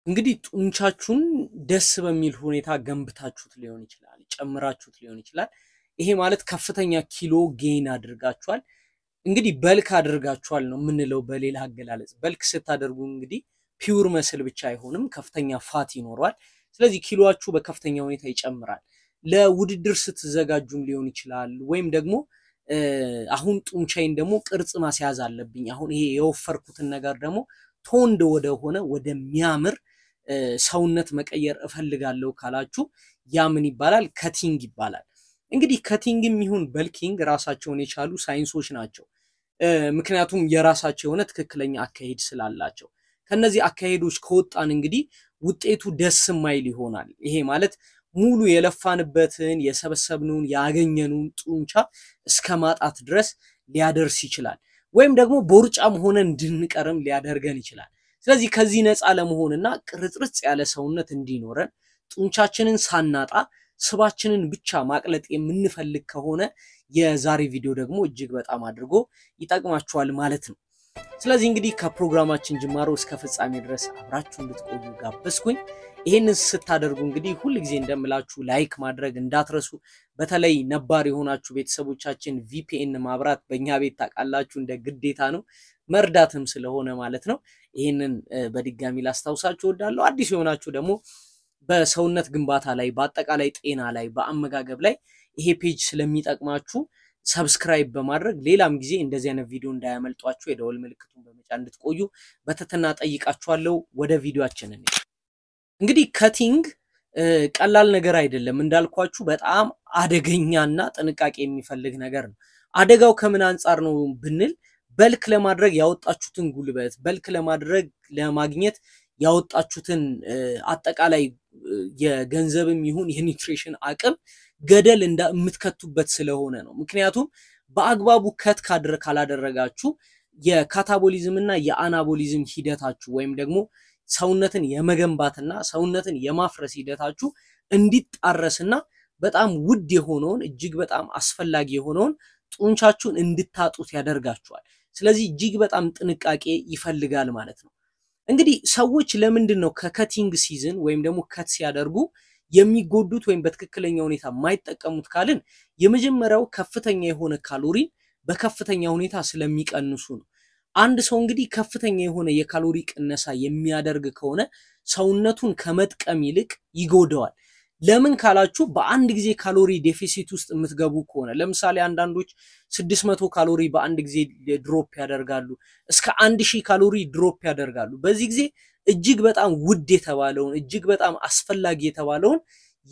እንግዲህ ጡንቻችሁን ደስ በሚል ሁኔታ ገንብታችሁት ሊሆን ይችላል፣ ጨምራችሁት ሊሆን ይችላል። ይሄ ማለት ከፍተኛ ኪሎ ጌን አድርጋችኋል። እንግዲህ በልክ አድርጋችኋል ነው የምንለው በሌላ አገላለጽ። በልክ ስታደርጉ እንግዲህ ፒውር መስል ብቻ አይሆንም፣ ከፍተኛ ፋት ይኖረዋል። ስለዚህ ኪሎአችሁ በከፍተኛ ሁኔታ ይጨምራል። ለውድድር ስትዘጋጁም ሊሆን ይችላል። ወይም ደግሞ አሁን ጡንቻዬን ደግሞ ቅርጽ ማስያዝ አለብኝ፣ አሁን ይሄ የወፈርኩትን ነገር ደግሞ ቶንድ ወደሆነ ወደሚያምር ሰውነት መቀየር እፈልጋለሁ ካላችሁ ያ ምን ይባላል? ከቲንግ ይባላል። እንግዲህ ከቲንግም ይሁን በልኪንግ ራሳቸውን የቻሉ ሳይንሶች ናቸው። ምክንያቱም የራሳቸው የሆነ ትክክለኛ አካሄድ ስላላቸው ከነዚህ አካሄዶች ከወጣን እንግዲህ ውጤቱ ደስ የማይል ይሆናል። ይሄ ማለት ሙሉ የለፋንበትን የሰበሰብነውን ያገኘነውን ጡንቻ እስከ ማጣት ድረስ ሊያደርስ ይችላል። ወይም ደግሞ ቦርጫም ሆነን እንድንቀርም ሊያደርገን ይችላል። ስለዚህ ከዚህ ነፃ ለመሆንና ቅርጽርጽ ያለ ሰውነት እንዲኖረን ጡንቻችንን ሳናጣ ስባችንን ብቻ ማቅለጥ የምንፈልግ ከሆነ የዛሬ ቪዲዮ ደግሞ እጅግ በጣም አድርጎ ይጠቅማችኋል ማለት ነው። ስለዚህ እንግዲህ ከፕሮግራማችን ጅማሮ እስከ ፍጻሜ ድረስ አብራችሁ እንድትቆዩ ጋበዝኩኝ። ይሄንን ስታደርጉ እንግዲህ ሁሉ ጊዜ እንደምላችሁ ላይክ ማድረግ እንዳትረሱ። በተለይ ነባር የሆናችሁ ቤተሰቦቻችን ቪፒኤን ማብራት በእኛ ቤት ታውቃላችሁ እንደ ግዴታ ነው፣ መርዳትም ስለሆነ ማለት ነው። ይሄንን በድጋሚ ላስታውሳችሁ እወዳለሁ። አዲስ የሆናችሁ ደግሞ በሰውነት ግንባታ ላይ፣ በአጠቃላይ ጤና ላይ፣ በአመጋገብ ላይ ይሄ ፔጅ ስለሚጠቅማችሁ ሰብስክራይብ በማድረግ ሌላም ጊዜ እንደዚህ አይነት ቪዲዮ እንዳያመልጧችሁ የደወል ምልክቱን በመጫን እንድትቆዩ በትህትና ጠይቃችኋለሁ። ወደ ቪዲዮአችን እንግዲህ ከቲንግ ቀላል ነገር አይደለም። እንዳልኳችሁ በጣም አደገኛና ጥንቃቄ የሚፈልግ ነገር ነው። አደጋው ከምን አንፃር ነው ብንል በልክ ለማድረግ ያወጣችሁትን ጉልበት፣ በልክ ለማድረግ ለማግኘት ያወጣችሁትን አጠቃላይ የገንዘብም ይሁን የኒውትሪሽን አቅም ገደል እንደምትከቱበት ስለሆነ ነው። ምክንያቱም በአግባቡ ከት ካላደረጋችሁ የካታቦሊዝም እና የአናቦሊዝም ሂደታችሁ ወይም ደግሞ ሰውነትን የመገንባትና ሰውነትን የማፍረስ ሂደታችሁ እንዲጣረስና በጣም ውድ የሆነውን እጅግ በጣም አስፈላጊ የሆነውን ጡንቻችሁን እንድታጡት ያደርጋችኋል። ስለዚህ እጅግ በጣም ጥንቃቄ ይፈልጋል ማለት ነው። እንግዲህ ሰዎች ለምንድን ነው ከከቲንግ ሲዝን ወይም ደግሞ ከት ሲያደርጉ የሚጎዱት ወይም በትክክለኛ ሁኔታ የማይጠቀሙት ካልን የመጀመሪያው ከፍተኛ የሆነ ካሎሪ በከፍተኛ ሁኔታ ስለሚቀንሱ ነው። አንድ ሰው እንግዲህ ከፍተኛ የሆነ የካሎሪ ቅነሳ የሚያደርግ ከሆነ ሰውነቱን ከመጥቀም ይልቅ ይጎዳዋል። ለምን ካላችሁ በአንድ ጊዜ ካሎሪ ዴፊሲት ውስጥ የምትገቡ ከሆነ ለምሳሌ አንዳንዶች 600 ካሎሪ በአንድ ጊዜ ድሮፕ ያደርጋሉ፣ እስከ 1000 ካሎሪ ድሮፕ ያደርጋሉ። በዚህ ጊዜ እጅግ በጣም ውድ የተባለውን እጅግ በጣም አስፈላጊ የተባለውን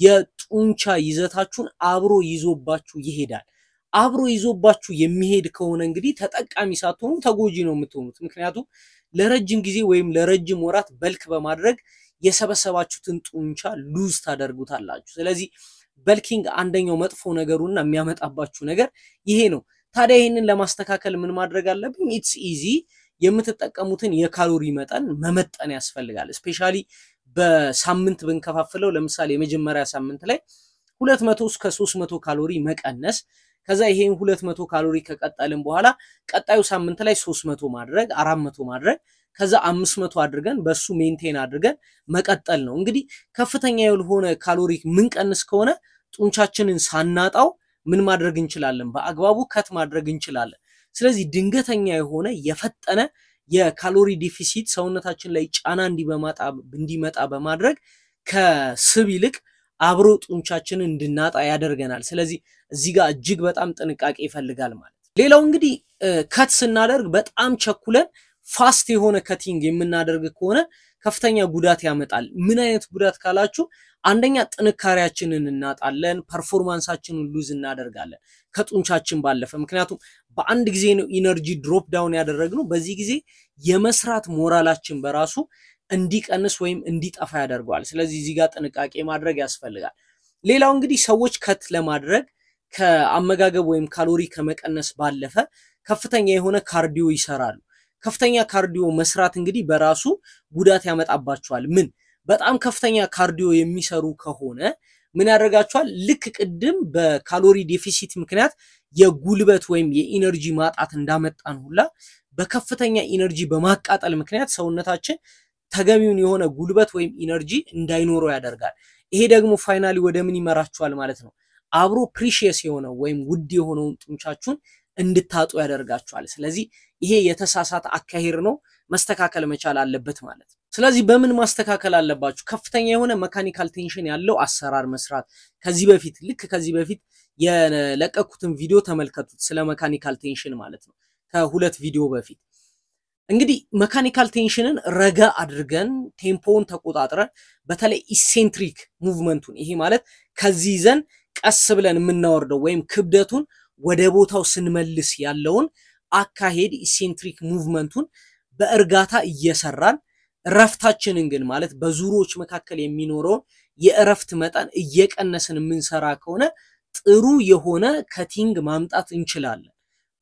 የጡንቻ ይዘታችሁን አብሮ ይዞባችሁ ይሄዳል። አብሮ ይዞባችሁ የሚሄድ ከሆነ እንግዲህ ተጠቃሚ ሳትሆኑ ተጎጂ ነው የምትሆኑት። ምክንያቱም ለረጅም ጊዜ ወይም ለረጅም ወራት በልክ በማድረግ የሰበሰባችሁትን ጡንቻ ሉዝ ታደርጉታላችሁ። ስለዚህ በልኪንግ አንደኛው መጥፎ ነገሩና የሚያመጣባችሁ ነገር ይሄ ነው። ታዲያ ይሄንን ለማስተካከል ምን ማድረግ አለብኝ? ኢትስ ኢዚ። የምትጠቀሙትን የካሎሪ መጠን መመጠን ያስፈልጋል። ስፔሻሊ በሳምንት ብንከፋፍለው ለምሳሌ የመጀመሪያ ሳምንት ላይ 200 እስከ 300 ካሎሪ መቀነስ፣ ከዛ ይሄን 200 ካሎሪ ከቀጠልን በኋላ ቀጣዩ ሳምንት ላይ 300 ማድረግ፣ 400 ማድረግ፣ ከዛ 500 አድርገን በሱ ሜንቴን አድርገን መቀጠል ነው። እንግዲህ ከፍተኛ የሆነ ካሎሪ ምን ቀንስ ከሆነ ጡንቻችንን ሳናጣው ምን ማድረግ እንችላለን? በአግባቡ ከት ማድረግ እንችላለን። ስለዚህ ድንገተኛ የሆነ የፈጠነ የካሎሪ ዲፊሲት ሰውነታችን ላይ ጫና እንዲመጣ በማድረግ ከስብ ይልቅ አብሮ ጡንቻችንን እንድናጣ ያደርገናል። ስለዚህ እዚህ ጋር እጅግ በጣም ጥንቃቄ ይፈልጋል ማለት። ሌላው እንግዲህ ከት ስናደርግ በጣም ቸኩለን ፋስት የሆነ ከቲንግ የምናደርግ ከሆነ ከፍተኛ ጉዳት ያመጣል። ምን አይነት ጉዳት ካላችሁ አንደኛ ጥንካሬያችንን እናጣለን፣ ፐርፎርማንሳችንን ሉዝ እናደርጋለን ከጡንቻችን ባለፈ። ምክንያቱም በአንድ ጊዜ ነው ኢነርጂ ድሮፕ ዳውን ያደረግነው። በዚህ ጊዜ የመስራት ሞራላችን በራሱ እንዲቀንስ ወይም እንዲጠፋ ያደርገዋል። ስለዚህ እዚህ ጋር ጥንቃቄ ማድረግ ያስፈልጋል። ሌላው እንግዲህ ሰዎች ከት ለማድረግ ከአመጋገብ ወይም ካሎሪ ከመቀነስ ባለፈ ከፍተኛ የሆነ ካርዲዮ ይሰራሉ። ከፍተኛ ካርዲዮ መስራት እንግዲህ በራሱ ጉዳት ያመጣባቸዋል። ምን በጣም ከፍተኛ ካርዲዮ የሚሰሩ ከሆነ ምን ያደርጋቸዋል? ልክ ቅድም በካሎሪ ዴፊሲት ምክንያት የጉልበት ወይም የኢነርጂ ማጣት እንዳመጣን ሁላ በከፍተኛ ኢነርጂ በማቃጠል ምክንያት ሰውነታችን ተገቢውን የሆነ ጉልበት ወይም ኢነርጂ እንዳይኖረው ያደርጋል። ይሄ ደግሞ ፋይናሊ ወደ ምን ይመራችኋል ማለት ነው? አብሮ ፕሪሺየስ የሆነው ወይም ውድ የሆነውን ጡንቻችሁን እንድታጡ ያደርጋችኋል። ስለዚህ ይሄ የተሳሳተ አካሄድ ነው፣ መስተካከል መቻል አለበት ማለት ነው። ስለዚህ በምን ማስተካከል አለባችሁ? ከፍተኛ የሆነ መካኒካል ቴንሽን ያለው አሰራር መስራት። ከዚህ በፊት የለቀኩትን ቪዲዮ ተመልከቱት ስለ መካኒካል ቴንሽን ማለት ነው፣ ከሁለት ቪዲዮ በፊት። እንግዲህ መካኒካል ቴንሽንን ረጋ አድርገን ቴምፖውን ተቆጣጥረን በተለይ ኢሴንትሪክ ሙቭመንቱን ይሄ ማለት ከዚህ ይዘን ቀስ ብለን የምናወርደው ወይም ክብደቱን ወደ ቦታው ስንመልስ ያለውን አካሄድ ኢሴንትሪክ ሙቭመንቱን በእርጋታ እየሰራን ረፍታችንን ግን ማለት በዙሮች መካከል የሚኖረውን የእረፍት መጠን እየቀነስን የምንሰራ ከሆነ ጥሩ የሆነ ከቲንግ ማምጣት እንችላለን።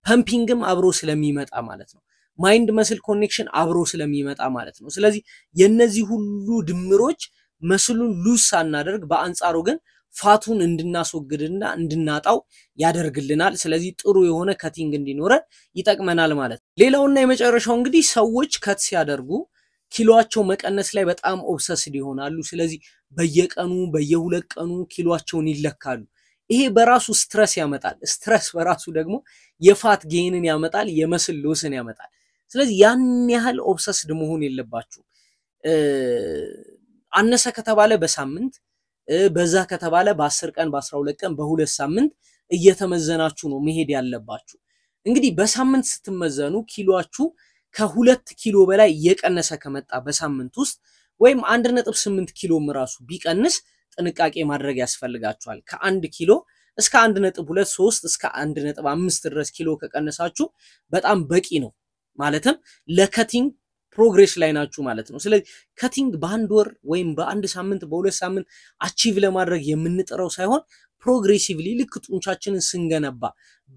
ፐምፒንግም አብሮ ስለሚመጣ ማለት ነው። ማይንድ መስል ኮኔክሽን አብሮ ስለሚመጣ ማለት ነው። ስለዚህ የነዚህ ሁሉ ድምሮች መስሉን ሉዝ ሳናደርግ በአንጻሩ ግን ፋቱን እንድናስወግድና እንድናጣው ያደርግልናል። ስለዚህ ጥሩ የሆነ ከቲንግ እንዲኖረን ይጠቅመናል ማለት ነው። ሌላውና የመጨረሻው እንግዲህ ሰዎች ከት ሲያደርጉ ኪሎአቸው መቀነስ ላይ በጣም ኦብሰስድ ይሆናሉ። ስለዚህ በየቀኑ በየሁለት ቀኑ ኪሎአቸውን ይለካሉ። ይሄ በራሱ ስትረስ ያመጣል። ስትረስ በራሱ ደግሞ የፋት ጌንን ያመጣል፣ የመስል ሎስን ያመጣል። ስለዚህ ያን ያህል ኦብሰስድ መሆን የለባችሁ። አነሰ ከተባለ በሳምንት በዛ ከተባለ በ10 ቀን በ12 ቀን በሁለት ሳምንት እየተመዘናችሁ ነው መሄድ ያለባችሁ። እንግዲህ በሳምንት ስትመዘኑ ኪሎአችሁ ከ2 ኪሎ በላይ እየቀነሰ ከመጣ በሳምንት ውስጥ ወይም 1.8 ኪሎም ራሱ ቢቀንስ ጥንቃቄ ማድረግ ያስፈልጋችኋል። ከ1 ኪሎ እስከ 1.2 3 እስከ 1.5 ድረስ ኪሎ ከቀነሳችሁ በጣም በቂ ነው። ማለትም ለከቲንግ ፕሮግሬስ ላይ ናችሁ ማለት ነው። ስለዚህ ከቲንግ በአንድ ወር ወይም በአንድ ሳምንት በሁለት ሳምንት አቺቭ ለማድረግ የምንጥረው ሳይሆን ፕሮግሬሲቭሊ ልክ ጡንቻችንን ስንገነባ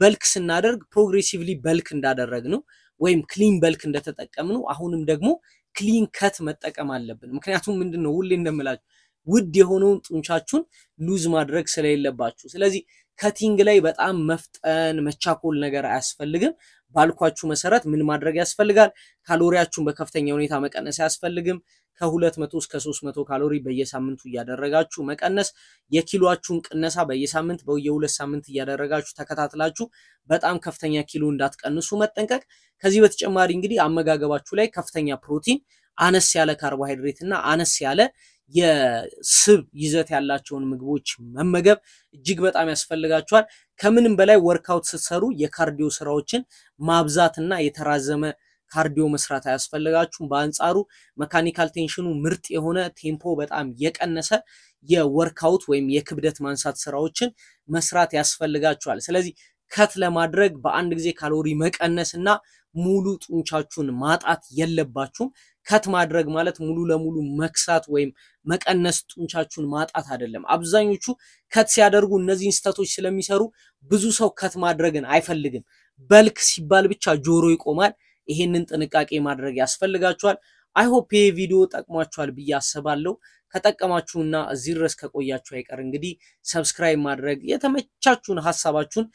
በልክ ስናደርግ ፕሮግሬሲቭሊ በልክ እንዳደረግነው ወይም ክሊን በልክ እንደተጠቀምነው አሁንም ደግሞ ክሊን ከት መጠቀም አለብን። ምክንያቱም ምንድነው ሁሌ እንደምላችሁ ውድ የሆነውን ጡንቻችሁን ሉዝ ማድረግ ስለሌለባችሁ። ስለዚህ ከቲንግ ላይ በጣም መፍጠን መቻኮል ነገር አያስፈልግም። ባልኳችሁ መሰረት ምን ማድረግ ያስፈልጋል? ካሎሪያችሁን በከፍተኛ ሁኔታ መቀነስ ያስፈልግም። ከ200 እስከ 300 ካሎሪ በየሳምንቱ እያደረጋችሁ መቀነስ፣ የኪሎአችሁን ቅነሳ በየሳምንት በየሁለት ሳምንት እያደረጋችሁ ተከታትላችሁ በጣም ከፍተኛ ኪሎ እንዳትቀንሱ መጠንቀቅ። ከዚህ በተጨማሪ እንግዲህ አመጋገባችሁ ላይ ከፍተኛ ፕሮቲን፣ አነስ ያለ ካርቦሃይድሬት እና አነስ ያለ የስብ ይዘት ያላቸውን ምግቦች መመገብ እጅግ በጣም ያስፈልጋችኋል። ከምንም በላይ ወርክአውት ስትሰሩ የካርዲዮ ስራዎችን ማብዛትና የተራዘመ ካርዲዮ መስራት አያስፈልጋችሁም። በአንጻሩ መካኒካል ቴንሽኑ ምርጥ የሆነ ቴምፖ በጣም የቀነሰ የወርክአውት ወይም የክብደት ማንሳት ስራዎችን መስራት ያስፈልጋችኋል። ስለዚህ ከት ለማድረግ በአንድ ጊዜ ካሎሪ መቀነስና ሙሉ ጡንቻችሁን ማጣት የለባችሁም። ከት ማድረግ ማለት ሙሉ ለሙሉ መክሳት ወይም መቀነስ ጡንቻችሁን ማጣት አይደለም። አብዛኞቹ ከት ሲያደርጉ እነዚህን ስህተቶች ስለሚሰሩ ብዙ ሰው ከት ማድረግን አይፈልግም። በልክ ሲባል ብቻ ጆሮ ይቆማል። ይሄንን ጥንቃቄ ማድረግ ያስፈልጋችኋል። አይ ሆፕ ይሄ ቪዲዮ ጠቅሟችኋል ብዬ አስባለሁ። ከጠቀማችሁና እዚህ ድረስ ከቆያችሁ አይቀር እንግዲህ ሰብስክራይብ ማድረግ የተመቻችሁን ሐሳባችሁን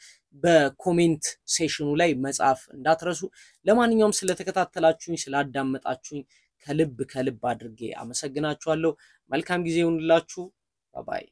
በኮሜንት ሴክሽኑ ላይ መጻፍ እንዳትረሱ። ለማንኛውም ስለተከታተላችሁኝ ስላዳመጣችሁኝ ከልብ አድርጌ አመሰግናችኋለሁ። መልካም ጊዜ ይሁንላችሁ። ባይ